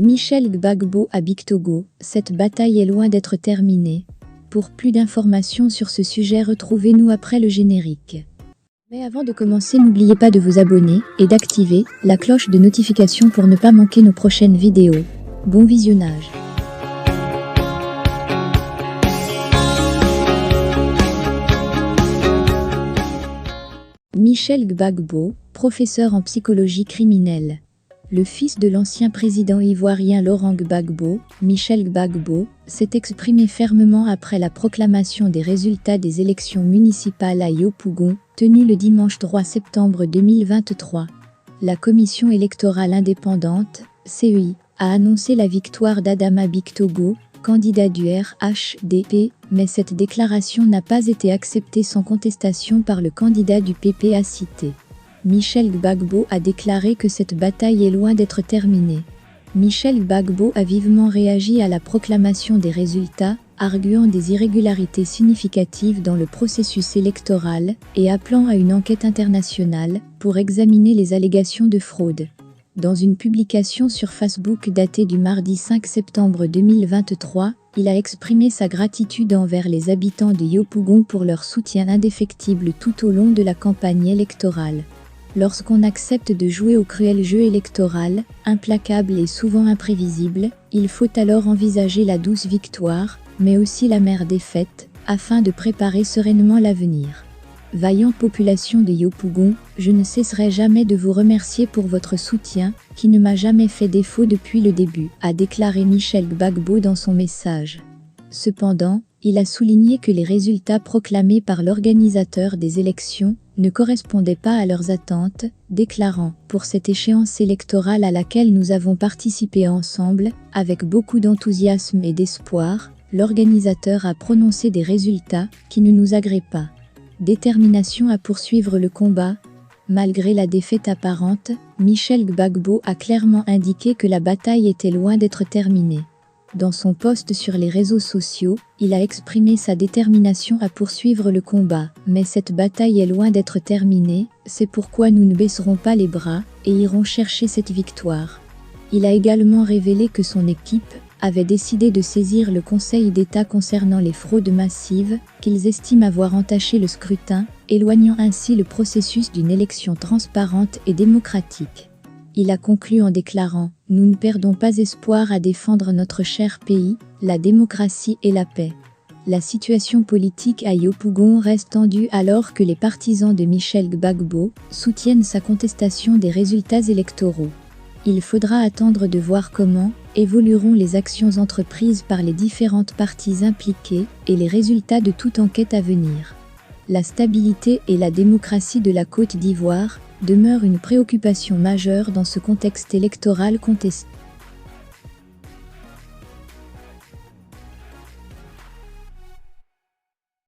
Michel Gbagbo à Bictogo, cette bataille est loin d'être terminée. Pour plus d'informations sur ce sujet, retrouvez-nous après le générique. Mais avant de commencer, n'oubliez pas de vous abonner et d'activer la cloche de notification pour ne pas manquer nos prochaines vidéos. Bon visionnage. Michel Gbagbo, professeur en psychologie criminelle. Le fils de l'ancien président ivoirien Laurent Gbagbo, Michel Gbagbo, s'est exprimé fermement après la proclamation des résultats des élections municipales à Yopougon, tenues le dimanche 3 septembre 2023. La commission électorale indépendante, CEI, a annoncé la victoire d'Adama Bictogo, candidat du RHDP, mais cette déclaration n'a pas été acceptée sans contestation par le candidat du PPA cité. Michel Gbagbo a déclaré que cette bataille est loin d'être terminée. Michel Gbagbo a vivement réagi à la proclamation des résultats, arguant des irrégularités significatives dans le processus électoral et appelant à une enquête internationale pour examiner les allégations de fraude. Dans une publication sur Facebook datée du mardi 5 septembre 2023, il a exprimé sa gratitude envers les habitants de Yopougon pour leur soutien indéfectible tout au long de la campagne électorale. Lorsqu'on accepte de jouer au cruel jeu électoral, implacable et souvent imprévisible, il faut alors envisager la douce victoire, mais aussi l'amère défaite, afin de préparer sereinement l'avenir. Vaillante population de Yopougon, je ne cesserai jamais de vous remercier pour votre soutien, qui ne m'a jamais fait défaut depuis le début, a déclaré Michel Gbagbo dans son message. Cependant, il a souligné que les résultats proclamés par l'organisateur des élections ne correspondaient pas à leurs attentes, déclarant « Pour cette échéance électorale à laquelle nous avons participé ensemble, avec beaucoup d'enthousiasme et d'espoir, l'organisateur a prononcé des résultats qui ne nous agréent pas. Détermination à poursuivre le combat ». Malgré la défaite apparente, Michel Gbagbo a clairement indiqué que la bataille était loin d'être terminée. Dans son post sur les réseaux sociaux, il a exprimé sa détermination à poursuivre le combat. Mais cette bataille est loin d'être terminée, c'est pourquoi nous ne baisserons pas les bras et irons chercher cette victoire. Il a également révélé que son équipe avait décidé de saisir le Conseil d'État concernant les fraudes massives, qu'ils estiment avoir entaché le scrutin, éloignant ainsi le processus d'une élection transparente et démocratique. Il a conclu en déclarant « Nous ne perdons pas espoir à défendre notre cher pays, la démocratie et la paix ». La situation politique à Yopougon reste tendue alors que les partisans de Michel Gbagbo soutiennent sa contestation des résultats électoraux. Il faudra attendre de voir comment évolueront les actions entreprises par les différentes parties impliquées et les résultats de toute enquête à venir. La stabilité et la démocratie de la Côte d'Ivoire demeure une préoccupation majeure dans ce contexte électoral contesté.